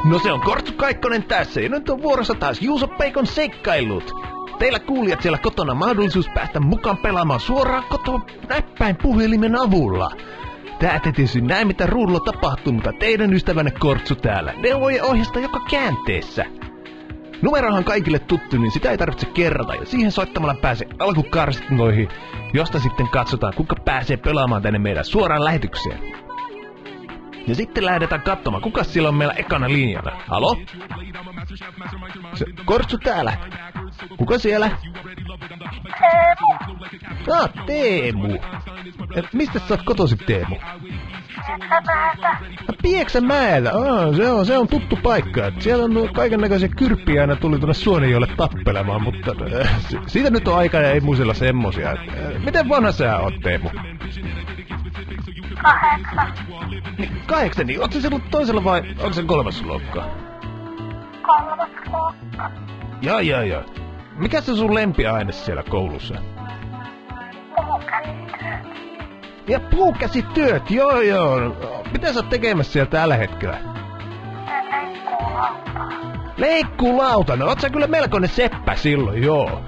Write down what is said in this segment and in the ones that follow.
No se on Kortsu Kaikkonen tässä ja nyt on vuorossa taas Juuso Peikon seikkailut. Teillä kuulijat siellä kotona mahdollisuus päästä mukaan pelaamaan suoraan kotoa näppäin puhelimen avulla. Tää ette tietysti näe mitä ruudulla tapahtuu, mutta teidän ystävänne Kortsu täällä neuvoo ohjasta joka käänteessä. Numerohan kaikille tuttu, niin sitä ei tarvitse kerrata ja siihen soittamalla pääsee alkukarsintoihin, josta sitten katsotaan kuka pääsee pelaamaan tänne meidän suoraan lähetykseen. Ja sitten lähdetään katsomaan, kuka siellä on meillä ekana linjana. Halo? Kortsu täällä. Kuka siellä? Teemu. Mistä sä oot kotoisin, Teemu? Pieksämäellä. Se on tuttu paikka. Siellä on kaikennäköisiä kyrppiä aina tuli tuonne Suonenjoelle tappelemaan, mutta siitä nyt on aika ja ei muisella semmosia. Miten vanha sä oot, Teemu? 8. 8, niin oot sä silloin toisella vai onko se 3. luokka? 3. luokka. Joo. Mikä se sun lempiaine siellä koulussa? Puukäsityöt. Ja puukäsityöt, joo. Mitä sä oot tekemässä siellä tällä hetkellä? Leikkuulauta. Leikkuulauta, no oot sä kyllä melkoinen seppä silloin, joo.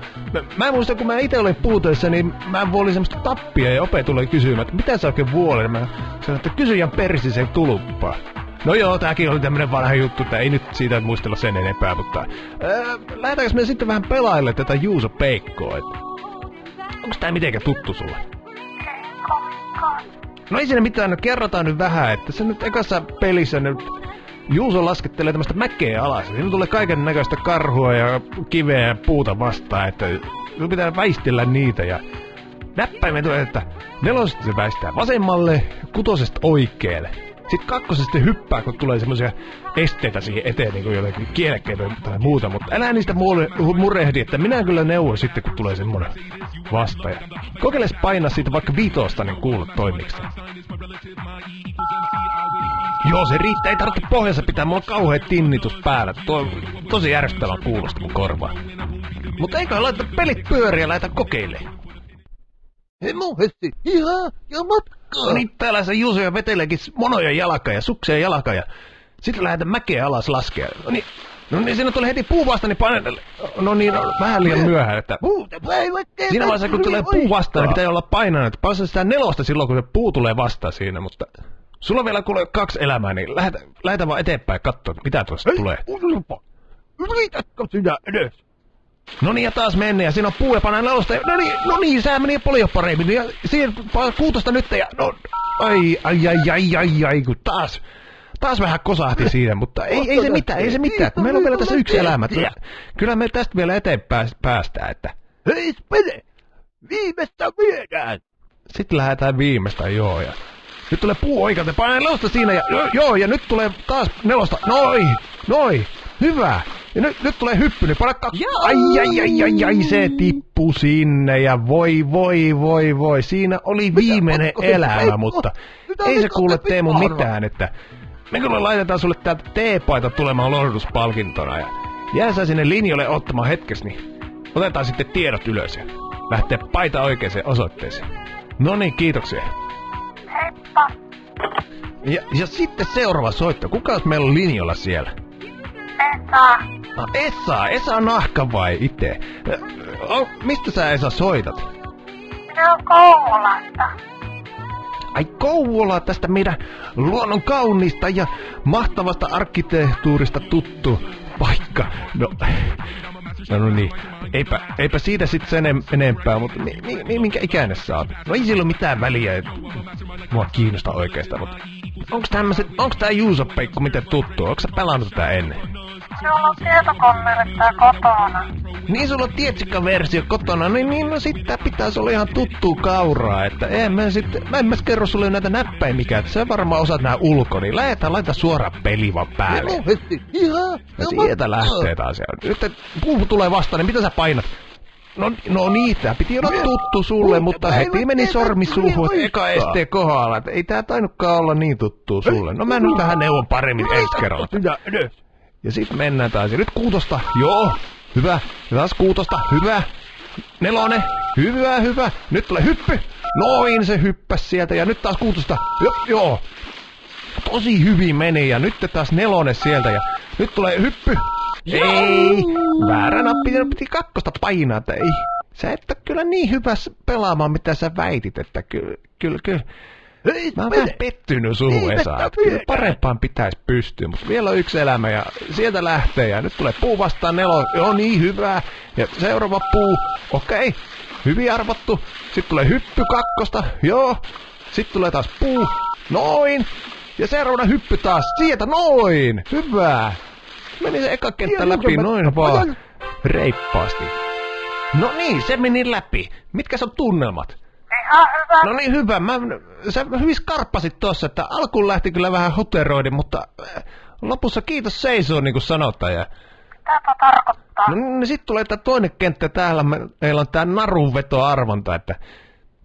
Mä muistan, kun mä ite olin puutöissä, niin mä vuolin semmoista tappia ja ope tuli kysymään, että mitä sä oikein vuolin? Mä sanoin, että kysyjän persi sen tuluppaa. No joo, tääkin oli tämmönen vanha juttu, että ei nyt siitä muistella sen enempää, mutta lähdetäänkö me sitten vähän pelaille tätä Juuso Peikkoa, että onks tää mitenkä tuttu sulle? Ei kovinkaan. No ei siinä mitään, no kerrotaan nyt vähän, että se nyt ekassa pelissä nyt Juuso laskettelee tämmöstä mäkeä alas. Siinä tulee kaiken näköistä karhua ja kiveä ja puuta vastaan, että sun pitää väistellä niitä ja näppäimen tulee, että 4 se väistää vasemmalle ja 6 oikealle. Sitten 2 hyppää, kun tulee semmosia esteitä siihen eteen, niin kuin jotenkin kielekkeitä tai muuta, mutta älä niistä murehdi, että minä kyllä neuvon sitten, kun tulee semmonen vastaaja. Kokeiles painaa siitä vaikka 5, niin kuulla toimiksi. Joo, se riittää, ei tarvitse pohjassa pitää, mulla on kauhea tinnitus päällä. Tuo on tosi järjestelmän kuulosta mun korvaan. Mutta eiköhän laita pelit pyöriä ja laita kokeilemaan. Hemmoisesti, ihan ja matkaa. No niin, täällä se Juuso ja veteleekin monoja jalka ja suksia jalka ja sitten lähdetään mäkeä alas laskea. No niin, siinä tulee heti puu vastaan, niin painella. No niin, vähän liian myöhään, että siinä vaiheessa kun tulee puu vastaan, niin pitää olla painana, että painaa sitä 4 silloin, kun se puu tulee vastaan siinä, mutta sulla on vielä kuule 2 elämää, niin lähdetään vaan eteenpäin katsoa, mitä tuossa tulee. Yritätkö sinä edes? No niin, ja taas mennään, ja siinä on puu ja panee 4. No niin, sehän meni paljon paremmin, ja siihen 6 nyt, ja no, ai, kun taas vähän kosahti siinä, mutta ei se mitään, meillä on vielä tässä 1 elämä, kyllä me tästä vielä eteenpäin päästään, että Hei, Spede! Viimeistä viedään! sitten lähdetään viimeistä, joo, ja nyt tulee puu oikealta, painaa 4 siinä, ja joo, ja nyt tulee taas 4, noin, hyvä. Ja nyt tulee hyppy, niin paina 2. Ai, se tippui sinne ja voi. Siinä oli viimeinen elämä, mutta ei se kuule Teemu mitään, että me kyllä laitetaan sulle täältä teepaita tulemaan lohdutuspalkintona ja jää sä sinne linjoille ottamaan hetkes, niin otetaan sitten tiedot ylös ja lähtee paita oikeaan osoitteeseen. No niin, kiitoksia. Heippa. Ja sitten seuraava soitto. Kuka meillä on linjoilla siellä? Esa Nahka vai ite? Mistä sä Esa soitat? Minä on Kouvolasta. Ai Kouvola, tästä meidän luonnon kauniista ja mahtavasta arkkitehtuurista tuttu paikka. No niin, eipä siitä sit sen enempää, mutta minkä ikäinen sä oot? No ei sillä ole mitään väliä, että mua kiinnostaa oikeastaan, mutta onks tää Juuso Peikko miten tuttu? Onks sä pelannut tätä ennen? Minulla on tietokoneetta kotona. Niin sulla on tietsikka-versio kotona, niin no sit tää pitäis olla ihan tuttuu kauraa, että mä en mä kerro sulle näitä näppäimikä, että sä varmaan osaat nää ulko, niin laita suoraan peli vaan päälle. Hemmoisesti, ihan Ja sieltä lähtee taas. Nyt puu tulee vastaan, niin mitä sä painat? No niitä, piti olla tuttu sulle, mutta heti meni sormi suuhun, eka estee kohdalla, että ei tää tainnutkaan olla niin tuttu sulle. No mä nyt vähän neuvon paremmin ensi kerralla. Ja sit mennään taas. Ja nyt 6, joo, hyvä. Ja taas 6, hyvä. 4, hyvä. Nyt tulee hyppy. Noin se hyppäs sieltä. Ja nyt taas 6, joo. Tosi hyvin meni ja nyt taas 4 sieltä ja nyt tulee hyppy. Ei, väärä nappi, piti 2 painaa, että ei. Sä et ole kyllä niin hyvä pelaamaan, mitä sä väitit, että kyllä. Mä oon vähän pettynyt suhun, Esa. Kyllä parempaan pitäisi pystyä, mutta vielä on 1 elämä ja sieltä lähtee ja nyt tulee puu vastaan 4. Joo, niin hyvä. Ja seuraava puu, okei. Hyvin arvattu. Sitten tulee hyppy 2. Joo. Sitten tulee taas puu. Noin. Ja seuraavana hyppy taas. Sieltä noin. Hyvä. Meni se eka kenttä läpi noin vaan. Reippaasti. No niin, se meni läpi. Mitkä on tunnelmat? Ihan hyvä. No niin, hyvä. Sä hyvin skarppasit tossa, että alkuun lähti kyllä vähän huteroidin, mutta lopussa kiitos seisoo, niin kuin sanotaan. Ja... Mitä tuo tarkoittaa? No niin, sit tulee tää toinen kenttä täällä. Meillä on tää narunvetoarvonta, että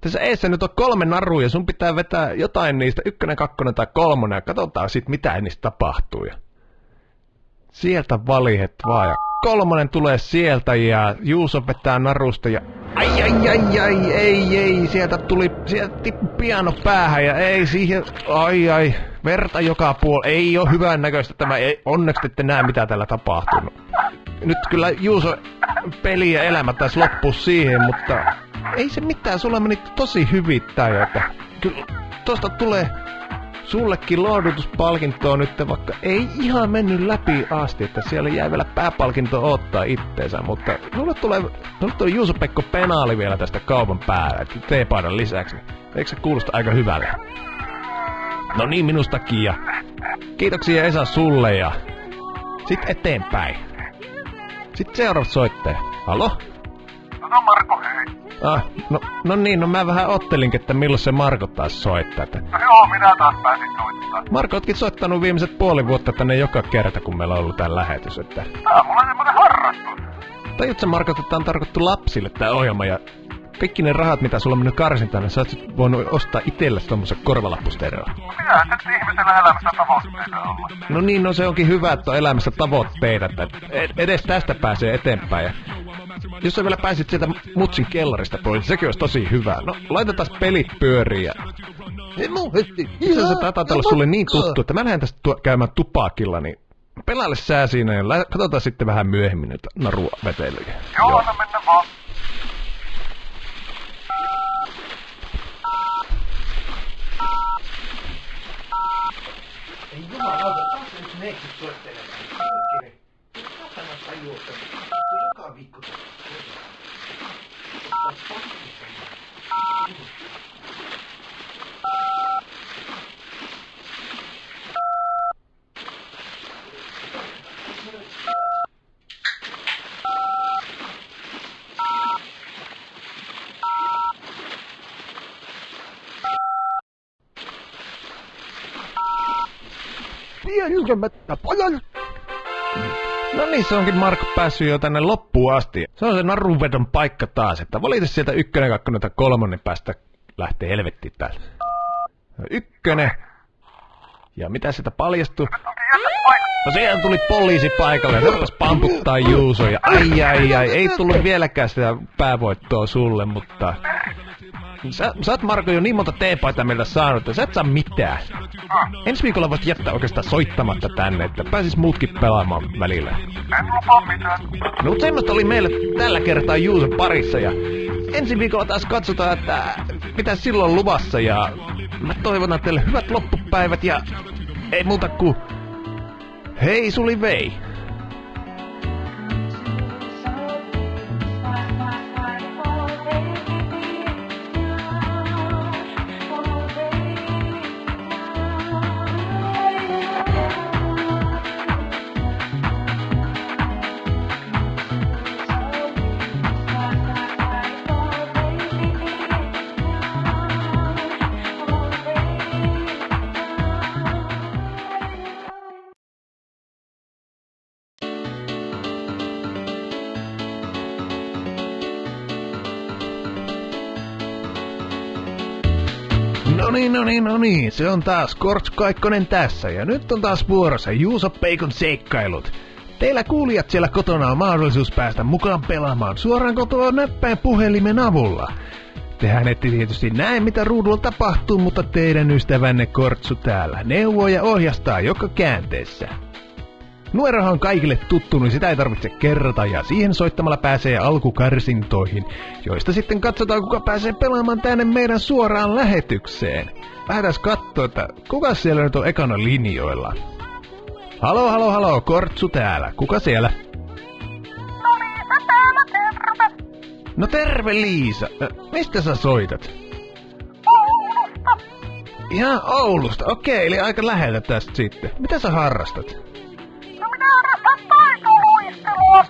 tässä eessä nyt on 3 narua ja sun pitää vetää jotain niistä, 1, 2 tai 3 ja katsotaan sit mitä niistä tapahtuu. Ja sieltä valihet vaan ja 3 tulee sieltä ja Juuso vetää narusta ja ei, sieltä tippui piano päähän ja ei siihen, verta joka puolella, ei oo hyvän näköistä tämä, ei, onneksi ette näe mitä täällä tapahtuu. Nyt kyllä Juuso peli ja elämä taisi loppua siihen, mutta ei se mitään, sulla meni tosi hyvin tää, että kyllä tosta tulee sullekin lohdutuspalkintoa nyt, vaikka ei ihan mennyt läpi asti, että siellä jäi vielä pääpalkinto ottaa itteensä, mutta sulle tulee Juuso-Pekko penaali vielä tästä kaupan päällä, teepaidan lisäksi. Eikö se kuulosta aika hyvälle? No niin, minustakin ja kiitoksia Esa sulle ja sit eteenpäin. Sitten seuraavat soitteet. Halo? No Marko, hei. No niin, mä vähän ottelinkin, että milloin se Marko taas soittaa. No joo, minä taas pääsin soittaa. Marko, ootkin soittanut viimeiset 5 vuotta tänne joka kerta, kun meillä on ollut tää lähetys, että... Tää on mulla semmonen harrastus. Tajut sä, Marko, että tää on tarkoittu lapsille tää ohjelma, ja kaikki ne rahat, mitä sulla on mennyt karsintaan, niin sä oot voinut ostaa itsellesi tommosen korvalappustereoa. Minähän nyt ihmisellä elämässä tavoitteita olla. No niin, no se onkin hyvä, että on elämässä tavoitteita, että edes tästä pääsee eteenpäin. Ja jos sä vielä pääsit sieltä mutsin kellarista pois, sekin olisi tosi hyvä. No, laitetaan pelit pyöriin ja... Itse asiassa taitaa olla sulle niin tuttu, että mä lähden tästä käymään tupakilla, niin pelaile sää siinä ja katsotaan sitten vähän myöhemmin näitä naruvetelyjä. Joo, anna mennä vaan. Ei jumalauta, taas nyt neeksit soittelemaan. Mitä kannattaa juosta? Joka viikko. Pienilmättä pojan. No niin, se onkin Marko päässyt jo tänne loppuun asti. Se on se narunvedon paikka taas, että valita sieltä 1, 2 tai 3 päästä lähtee helvettiin täältä. 1. Ja mitä sieltä paljastui? No siellä tuli poliisi paikalle, se rupesi pamputtaa Juuso ja ai, ei tullut vieläkään sitä päävoittoa sulle, mutta... Sä oot, Marko, jo niin monta teepaitaa meiltä saanut, että sä et saa mitään. Ensi viikolla voit jättää oikeastaan soittamatta tänne, että pääsis muutkin pelaamaan välillä. En lupaa mitään. No mutta semmoista oli meille tällä kertaa Juuson parissa ja ensi viikolla taas katsotaan, että mitä silloin luvassa ja mä toivotan teille hyvät loppupäivät ja ei muuta kuin hei suli vei. No niin, se on taas Kortsu Kaikkonen tässä ja nyt on taas vuorossa Juuso-Peikon seikkailut. Teillä kuulijat siellä kotona on mahdollisuus päästä mukaan pelaamaan suoraan kotoa näppäin puhelimen avulla. Tehän ette tietysti näe, mitä ruudulla tapahtuu, mutta teidän ystävänne Kortsu täällä neuvoo ja ohjastaa joka käänteessä. Numerohan on kaikille tuttu, niin sitä ei tarvitse kerrata, ja siihen soittamalla pääsee alkukarsintoihin, joista sitten katsotaan, kuka pääsee pelaamaan tänne meidän suoraan lähetykseen. Lähdetään kattoo, että kuka siellä nyt on ekana linjoilla. Halo, Kortsu täällä. Kuka siellä? No Liisa täällä, terve. No terve Liisa. Mistä sä soitat? Oulusta. Ihan Oulusta, okei, eli aika läheltä tästä sitten. Mitä sä harrastat? No minä harrastan taitoluistelua.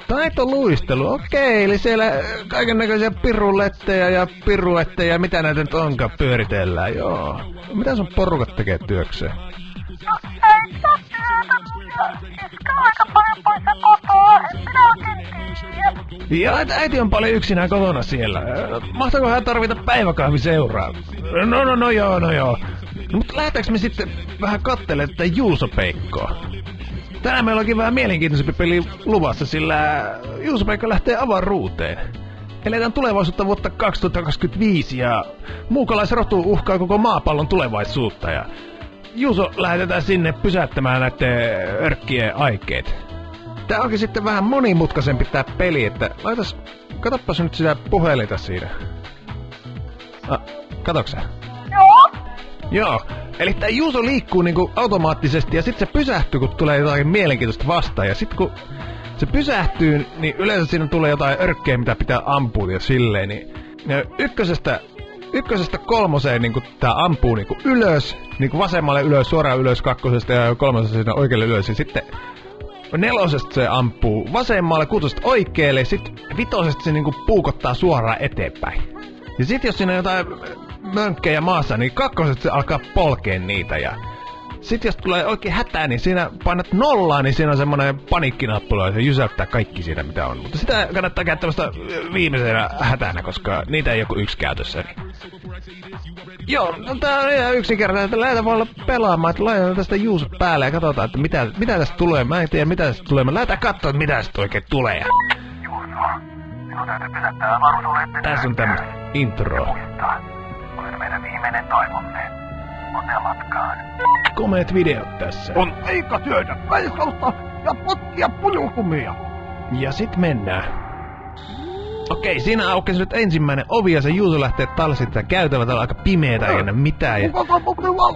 Taitoluistelu, okei, eli siellä kaikennäköisiä piruletteja ja piruetteja, mitä näitä nyt onkaan pyöritellään, joo. Mitä sun porukat tekee työkseen? No ei saa työtä. Iskä aika paljon poissa kotoa. En minä oikein tiedä. Ja äiti on paljon yksinään kotona siellä. Mahtaako hän tarvita päiväkahviseuraa? No joo. No, mutta lähdetäänkö me sitten vähän kattelemaan tätä Juuso-Peikkoa? Tänään meillä onkin vähän mielenkiintoisempi peli luvassa, sillä Juuso-Peikko lähtee avaruuteen. Eletään tulevaisuutta vuotta 2025 ja muukalaisrotu uhkaa koko maapallon tulevaisuutta. Ja Juuso lähetetään sinne pysäyttämään näiden örkkien aikeet. Tää onkin sitten vähän monimutkaisempi tää peli, että katoppas nyt sitä puhelinta siinä. Katoksä? Joo, eli tää Juuso liikkuu niinku automaattisesti ja sit se pysähtyy, kun tulee jotain mielenkiintoista vastaan. Ja sit kun se pysähtyy, niin yleensä siinä tulee jotain örkkejä, mitä pitää ampua ja silleen. Niin ykkösestä kolmoseen niinku tää ampuu niinku ylös, niinku vasemmalle ylös, suoraan ylös kakkosesta ja kolmosesta siinä oikealle ylös. Ja sitten nelosesta se ampuu vasemmalle, kuutosesta oikealle, ja sit vitosesta se niinku puukottaa suoraan eteenpäin. Ja sit jos siinä on jotain mönkkejä maassa, niin kakkosesta se alkaa polkeen niitä, ja sit jos tulee oikein hätää, niin siinä painat nollaa, niin siinä on semmonen paniikkinappula, ja se jysäyttää kaikki siinä, mitä on. Mutta sitä kannattaa käyttää vasta viimeisenä hätänä, koska niitä ei joku yksi käytössä. Niin. Joo, no tää on ihan yksinkertainen, että lähdetään vaan pelaamaan, että laitetaan tästä Juuso päälle ja katsotaan, että mitä tästä tulee. Mä en tiedä, mitä tästä tulee. Mä lähdetään katsoa, että mitä tästä oikein tulee. Juuso, sinun täytyy pysäyttää avaruusoleiden. Tässä on tämmöstä introa. Muista, olet meidän viimeinen toivomme. Onnea matkaan. Komeet videot tässä. On aika syödä väisalta ja potkia pujukumia. Ja sit mennään. Okei, siinä aukesi nyt ensimmäinen ovi ja se Juuso lähtee talsittaa käytävä. Täällä on aika pimeetä, ei näe mitään. Ja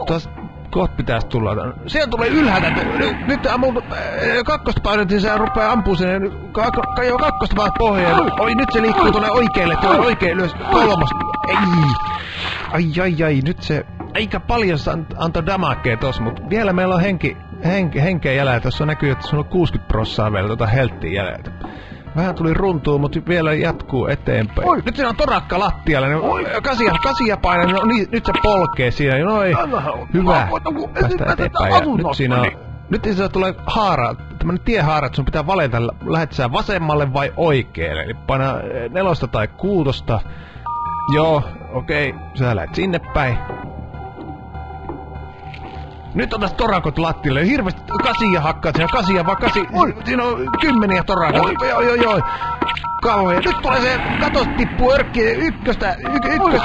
tuossa kohta pitäisi tulla. Siellä tulee ylhäältä. Nyt ammun kakkosta painotin, se rupeaa ampuu sinne. Kajo kakkosta vaan pohjaan. Oi, nyt se liikkuu tuonne oikealle. Tuonne oikein ylös. Kolmosta. Ei. Ai. Nyt se aika paljon antoi damakea tossa, mutta vielä meillä on henkeä jäljellä. Tuossa näkyy, että sulla on 60% vielä tuota helttiä jäljellä. Vähän tuli runtuu, mutta vielä jatkuu eteenpäin. Oi. Nyt siinä on torakka lattialla. Kasia painaa, niin nyt se polkee siinä. Noi. Hyvä. Päästään eteenpäin. Ja nyt siinä on... Nyt siinä tulee haara, tämmönen tiehaara, että sun pitää valita, lähet sä vasemmalle vai oikealle. Eli paina 4 tai 6. Joo, okei. Sä lähet sinne päin. Nyt on tässä torakot lattialle. Hirveesti kasia hakkaat siinä. Siinä on 10 torakot. Joo. Kauhean. Nyt tulee se, katosta tippuu örkkiä ykköstä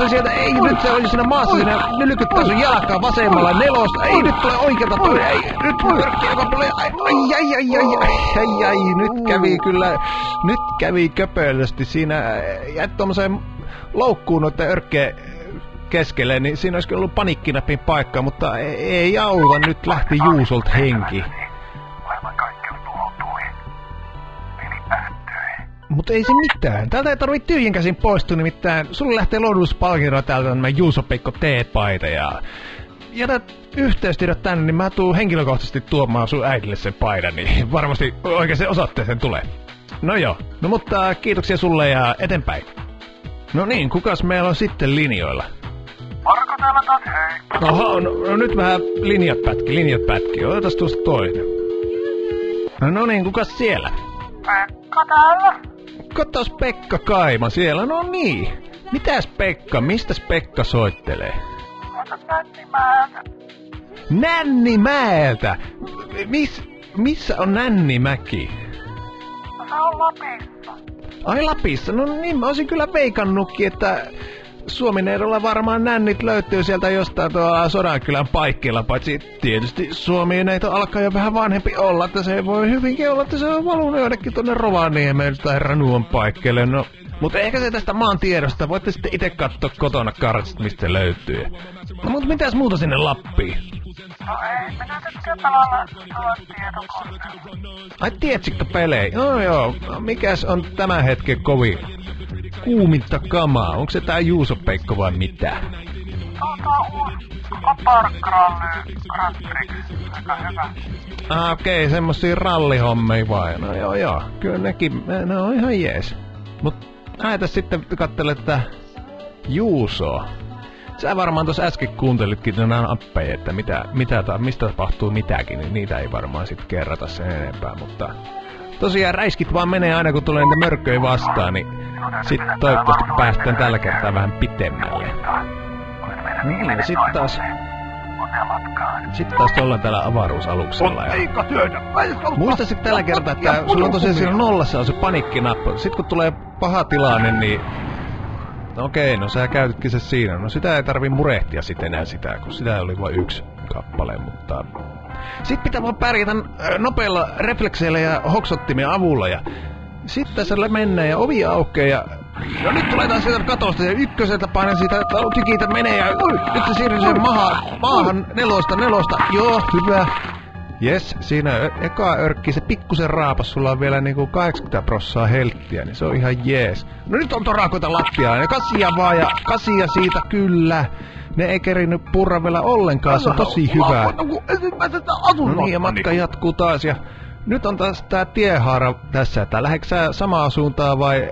sieltä. Ei, nyt se on siinä maassa. Siinä nylkyttää sun jalkaa vasemmalla 4. Ei, nyt tulee oikealta toinen. Ei, nyt örkkiä, joka tulee. Ai. Nyt kävi köpöllösti siinä. Jäi tommoseen loukkuun noitten örkkeen keskelle, niin siinä olisi ollut paniikkinäpin paikka, mutta ei auta, nyt lähti Juusolta henki. Maailman kaikkeus tuhoutui. Peli päättyi. Mutta ei se mitään. Täältä ei tarvitse tyhjin käsin poistua, nimittäin sulle lähtee lohdutuspalkinnolla täältä tämmönen Juuso-Peikko T-paita ja jätät yhteystiedot tänne, niin mä tuun henkilökohtaisesti tuomaan sun äidille sen paidan, niin varmasti oikein osoitteeseen tulee. No joo, no mutta kiitoksia sulle ja eteenpäin. No niin, kukas meillä on sitten linjoilla? Marko täällä taas, hei. Oho, no nyt vähän linjat pätki. Otetaan tuosta toinen. No niin, kukas siellä? Pekka täällä. Katos Pekka Kaima siellä, no niin. Mitäs Pekka, mistäs Pekka soittelee? Ota Nännimäeltä. Nännimäeltä? Missä on Nännimäki? No se on Lapissa. Ai Lapissa, no niin, mä olisin kyllä veikannutkin, että Suomi-neidolla varmaan nännit löytyy sieltä jostain tuolla Sodankylän paikkeilla, paitsi tietysti Suomi-neito alkaa jo vähän vanhempi olla, että se voi hyvinkin olla, että se on valunut jonnekin tuonne Rovaniemeen tai Ranuon paikkeelle, no. Mutta ehkä se tästä maan tiedosta, voitte sitten itse katsoa kotona kartasta, mistä se löytyy. No mutta mitäs muuta sinne Lappiin? No ei, minä tykkään pelata tuolla tietokoneella. Ai tietsikkapelejä? Joo. No, mikäs on tämän hetken kovin kuuminta kamaa? Onko se tää Juuso-Peikko vai mitä? Uusi Parkralli Grand Prix. Aika hyvä. Okei, semmosia rallihommia vai? No joo. Kyllä nekin, ne on ihan jees. Mut näitä sitten kattele tätä Juusoa. Sä varmaan tuossa äsken kuuntelitkin nämä appeja, että mistä tapahtuu mitäkin, niin niitä ei varmaan sit kerrata sen enempää, mutta tosiaan räiskit vaan menee aina kun tulee niitä mörköjä vastaan, niin sit toivottavasti päästään tällä kertaa vähän pitemmälle. Niin, sit taas ollaan täällä avaruusaluksella. Muista sit tällä kertaa, että sulla on tosiaan siinä nollassa on se panikkinappu. Sit kun tulee paha tilanne, niin okei, no sä käytitkin se siinä. No sitä ei tarvii murehtia sit enää sitä, kun sitä oli vain yksi kappale, mutta sit pitää vaan pärjätä nopeilla reflekseillä ja hoksottimien avulla ja sit tässä mennään ja ovi aukeaa ja no nyt tulee taas sieltä katosta ja ykköseltä painan siitä tykitä menee ja nyt se siirryy sen maahan nelosta. Joo, hyvä. Jes, siinä eka örkki, se pikkusen raapas, sulla on vielä niinku 80% helttiä, niin se on ihan jees. No nyt on torakoita lattiaa, ja kasia vaan ja kasia siitä kyllä. Ne ei kerinyt purra vielä ollenkaan, se on tosi hyvä. No niin, ja matka jatkuu taas ja nyt on taas tää tiehaara tässä, että lähdetkö sä samaan suuntaan vai...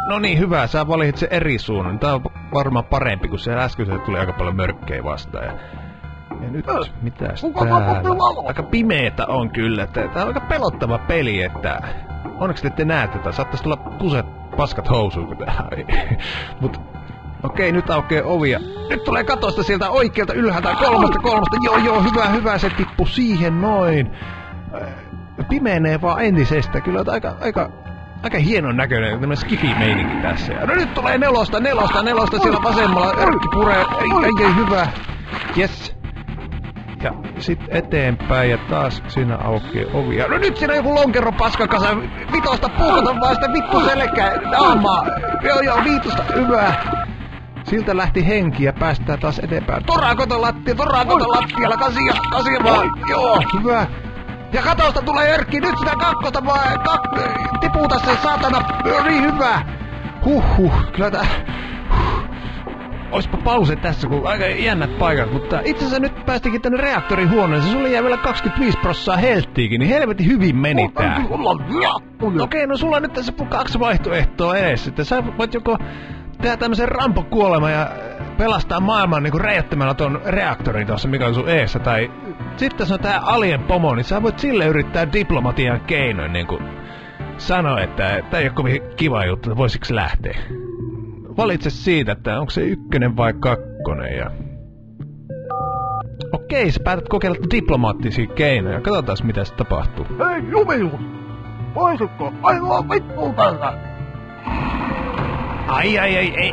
No niin, hyvä, sä valitsit sen eri suunnan. Tää on varmaan parempi, kun se äsken tuli aika paljon mörkkejä vastaan. Ja nyt, mitäs täällä? Aika pimeetä on kyllä, tää on aika pelottava peli, että... Onneksi te ette näe tätä, saattais tulla kuset paskat housuun, kun tää... Mut... Okei, nyt aukeaa ovia. Nyt tulee katosta sieltä oikealta ylhäältä kolmosta. Joo, hyvä, se tippu siihen noin. Pimeenee vaan entisestä, kyllä aika hienon näköinen tämmönen skifi-meininki tässä. No nyt tulee nelosta siellä vasemmalla. Örkki puree, ei hyvä. Yes. Ja sit eteenpäin ja taas siinä aukeaa ovia. No nyt siinä joku lonkero paskakasa. Vitosta puukata vaan sitä vittu selkää. Naamaa. Joo, viitosta. Hyvä. Siltä lähti henki ja päästään taas eteenpäin. Torakota lattialla. Kasia vaan. Joo, hyvä. Ja katosta tulee örkki. Nyt sitä kakkosta vaan. Tiputa se saatana. Niin hyvä. Kyllä tää... Oispa pause tässä, kun aika jännät paikat, mutta itse asiassa nyt päästikin tänne reaktorin huoneeseen. Sulla jäi vielä 25% helttiikin, niin helvetin hyvin meni tää. Okei, no sulla on nyt tässä 2 vaihtoehtoa edes. Että sä voit joko tehdä tämmösen rampokuoleman ja pelastaa maailman niinku räjäyttämällä ton reaktorin tuossa, mikä on sun eessä. Tai sitten tässä on tää alien pomo, niin sä voit sille yrittää diplomatian keinoin niinku sanoa, että tää ei oo kovin kiva juttu, että voisiks lähteä. Valitse siitä, että onko se 1 vai 2 ja... Okei, sä päätät kokeilla diplomaattisia keinoja. Katsotaan mitä se tapahtuu. Hei, Jumilu! Voisitko aivan vittuun tällä?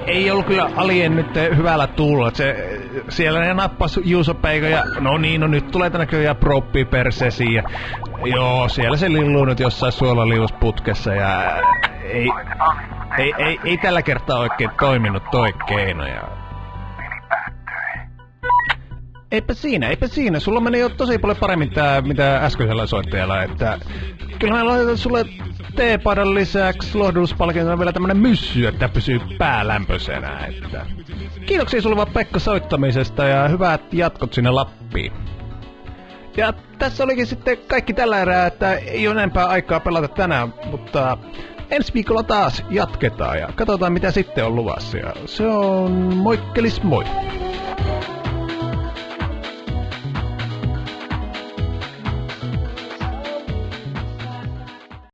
Ei ollut kyllä alien nyt hyvällä tuulla. Siellä ne nappas Juuso-Peikko ja... No nyt tulee tänä näköjään proppia perseesiin ja... Joo, siellä se lilluu nyt jossain suolaliusputkessa ja... Ei tällä kertaa oikein toiminut toi keino ja... Eipä siinä. Sulla meni jo tosi paljon paremmin tää, mitä äskeisellä soittajalla, että... Kyllähän laitetaan sulle teepaidan lisäksi lohdutuspalkintona vielä tämmönen myssy, että pysyy pää lämpöisenä, että... Kiitoksia sulle vaan Pekka soittamisesta ja hyvät jatkot sinne Lappiin. Ja tässä olikin sitten kaikki tällä erää, että ei ole enempää aikaa pelata tänään, mutta... Ensi viikolla taas jatketaan ja katsotaan mitä sitten on luvassa ja se on moikkelis moi!